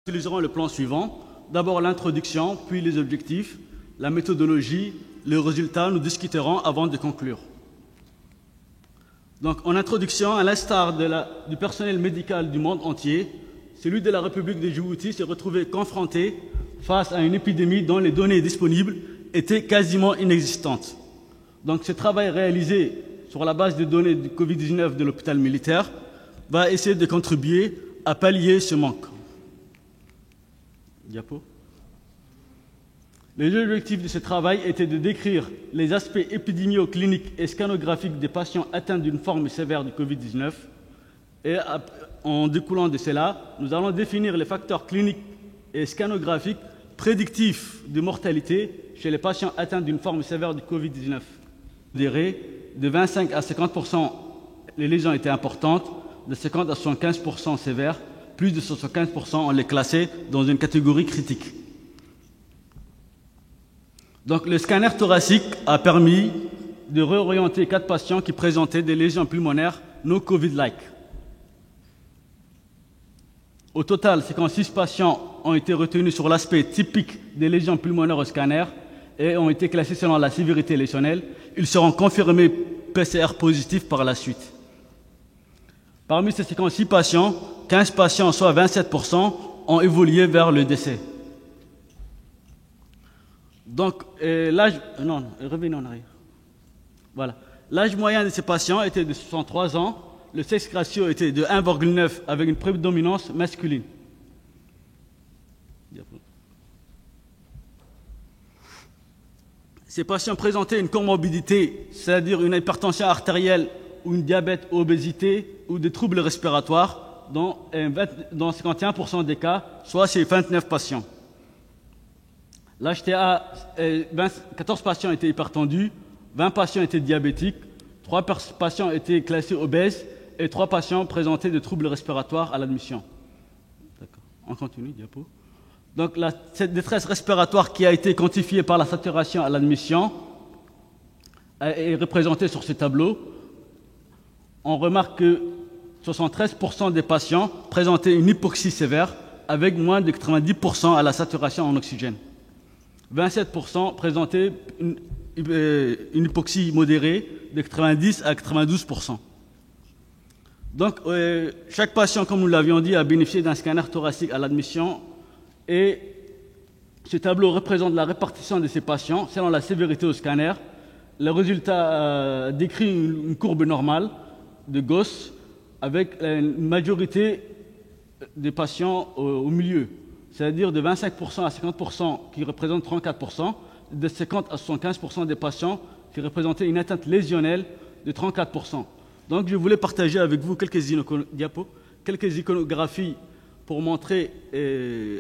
utiliserons le plan suivant. D'abord l'introduction, puis les objectifs, la méthodologie, les résultats, nous discuterons avant de conclure. Donc, en introduction, à l'instar du personnel médical du monde entier, celui de la République de Djibouti s'est retrouvé confronté face à une épidémie dont les données disponibles étaient quasiment inexistantes. Donc, ce travail réalisé sur la base des données du Covid-19 de l'hôpital militaire va essayer de contribuer à pallier ce manque. Diapo. Les objectifs de ce travail étaient de décrire les aspects épidémio-cliniques et scanographiques des patients atteints d'une forme sévère du Covid-19. Et en découlant de cela, nous allons définir les facteurs cliniques et scanographiques prédictifs de mortalité chez les patients atteints d'une forme sévère du Covid-19. De 25 à 50%, les lésions étaient importantes, de 50 à 75% sévères, plus de 75%, on les classait dans une catégorie critique. Donc, le scanner thoracique a permis de réorienter 4 patients qui présentaient des lésions pulmonaires non Covid-like. Au total, 56 patients ont été retenus sur l'aspect typique des lésions pulmonaires au scanner et ont été classés selon la sévérité lésionnelle. Ils seront confirmés PCR positifs par la suite. Parmi ces 56 patients, 15 patients, soit 27%, ont évolué vers le décès. Donc, l'âge... Non, revenez en arrière. Voilà. L'âge moyen de ces patients était de 63 ans. Le sexe ratio était de 1,9 avec une prédominance masculine. Ces patients présentaient une comorbidité, c'est-à-dire une hypertension artérielle ou une diabète ou obésité ou des troubles respiratoires dans 51% des cas, soit chez 29 patients. L'HTA, 14 patients étaient hypertendus, 20 patients étaient diabétiques, 3 patients étaient classés obèses et 3 patients présentaient des troubles respiratoires à l'admission. D'accord. On continue, diapo. Donc, cette détresse respiratoire qui a été quantifiée par la saturation à l'admission est représentée sur ce tableau. On remarque que 73% des patients présentaient une hypoxie sévère avec moins de 90% à la saturation en oxygène. 27% présentaient une hypoxie modérée de 90 à 92%. Donc, chaque patient, comme nous l'avions dit, a bénéficié d'un scanner thoracique à l'admission et ce tableau représente la répartition de ces patients selon la sévérité au scanner. Le résultat décrit une courbe normale de Gauss avec une majorité des patients au milieu, c'est-à-dire de 25% à 50% qui représentent 34%, de 50 à 75% des patients qui représentaient une atteinte lésionnelle de 34%. Donc je voulais partager avec vous quelques iconographies pour montrer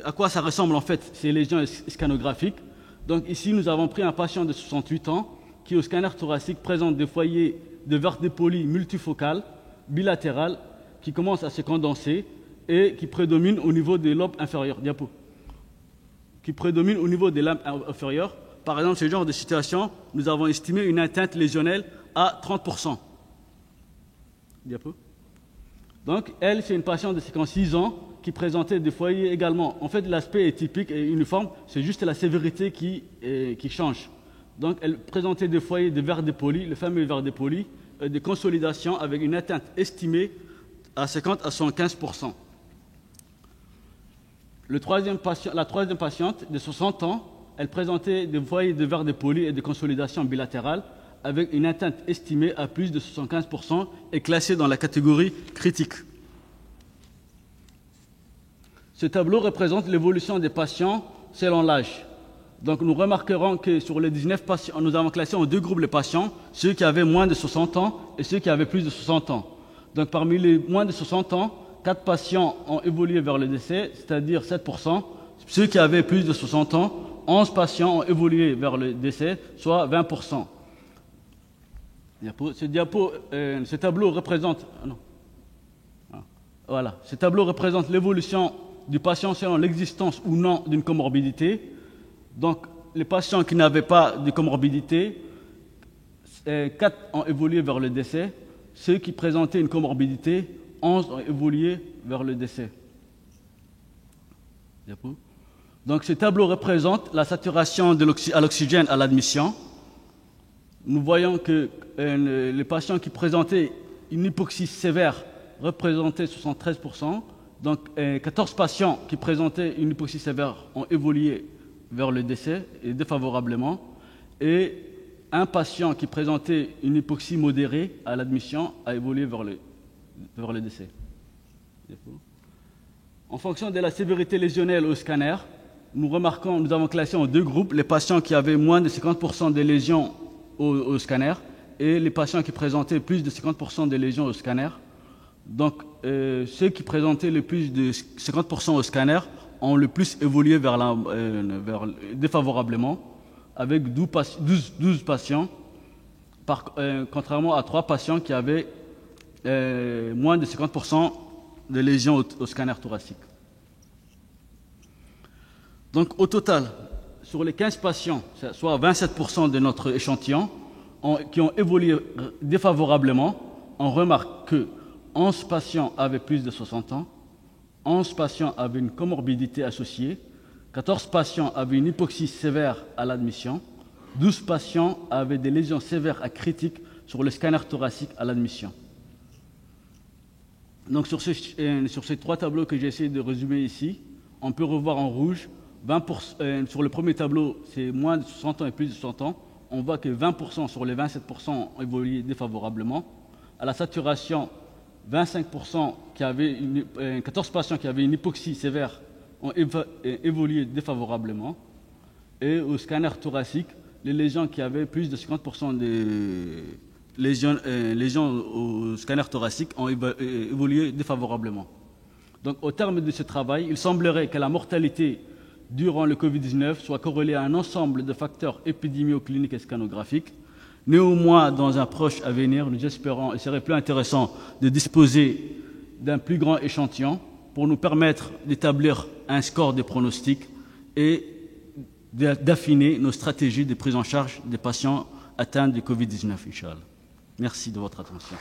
à quoi ça ressemble en fait ces lésions scanographiques. Donc ici nous avons pris un patient de 68 ans qui au scanner thoracique présente des foyers de verre dépoli multifocales, bilatérales, qui commencent à se condenser et qui prédominent au niveau des lobes inférieurs. Qui prédominent au niveau des lames inférieures. Par exemple, ce genre de situation, nous avons estimé une atteinte lésionnelle à 30%. Donc, elle, c'est une patiente de 56 ans qui présentait des foyers également. En fait, l'aspect est typique et uniforme, c'est juste la sévérité qui change. Donc, elle présentait des foyers de verre dépoli, le fameux verre dépoli, de consolidation avec une atteinte estimée à 50 à 75%. La troisième patiente de 60 ans, elle présentait des foyers de verre dépoli et de consolidation bilatérale avec une atteinte estimée à plus de 75% et classée dans la catégorie critique. Ce tableau représente l'évolution des patients selon l'âge. Donc nous remarquerons que sur les 19 patients, nous avons classé en 2 groupes les patients, ceux qui avaient moins de 60 ans et ceux qui avaient plus de 60 ans. Donc parmi les moins de 60 ans, 4 patients ont évolué vers le décès, c'est-à-dire 7%. Ceux qui avaient plus de 60 ans, 11 patients ont évolué vers le décès, soit 20%. Ce tableau représente... Voilà. Ce tableau représente l'évolution du patient selon l'existence ou non d'une comorbidité. Donc, les patients qui n'avaient pas de comorbidité, 4 ont évolué vers le décès. Ceux qui présentaient une comorbidité, 11 ont évolué vers le décès. Donc ce tableau représente la saturation à l'oxygène à l'admission. Nous voyons que les patients qui présentaient une hypoxie sévère représentaient 73%. Donc 14 patients qui présentaient une hypoxie sévère ont évolué vers le décès et défavorablement. Et un patient qui présentait une hypoxie modérée à l'admission a évolué vers le décès. En fonction de la sévérité lésionnelle au scanner, nous avons classé en deux groupes les patients qui avaient moins de 50% de lésions au scanner et les patients qui présentaient plus de 50% de lésions au scanner. Donc, ceux qui présentaient le plus de 50% au scanner ont le plus évolué défavorablement, avec 12 patients, contrairement à 3 patients qui avaient moins de 50% de lésions au scanner thoracique. Donc, au total, sur les 15 patients, soit 27% de notre échantillon, qui ont évolué défavorablement, on remarque que 11 patients avaient plus de 60 ans, 11 patients avaient une comorbidité associée, 14 patients avaient une hypoxie sévère à l'admission, 12 patients avaient des lésions sévères à critiques sur le scanner thoracique à l'admission. Donc sur ces 3 tableaux que j'ai essayé de résumer ici, on peut revoir en rouge, sur le premier tableau, c'est moins de 60 ans et plus de 60 ans, on voit que 20% sur les 27% ont évolué défavorablement. À la saturation, 25% 14 patients qui avaient une hypoxie sévère ont évolué défavorablement. Et au scanner thoracique, les lésions qui avaient plus de 50% de lésions au scanner thoracique ont évolué défavorablement. Donc au terme de ce travail, il semblerait que la mortalité durant le Covid-19 soit corrélée à un ensemble de facteurs épidémiocliniques et scanographiques. Néanmoins, dans un proche avenir, nous espérons, il serait plus intéressant de disposer d'un plus grand échantillon pour nous permettre d'établir un score de pronostic et d'affiner nos stratégies de prise en charge des patients atteints de Covid-19, Inch'Allah. Merci de votre attention.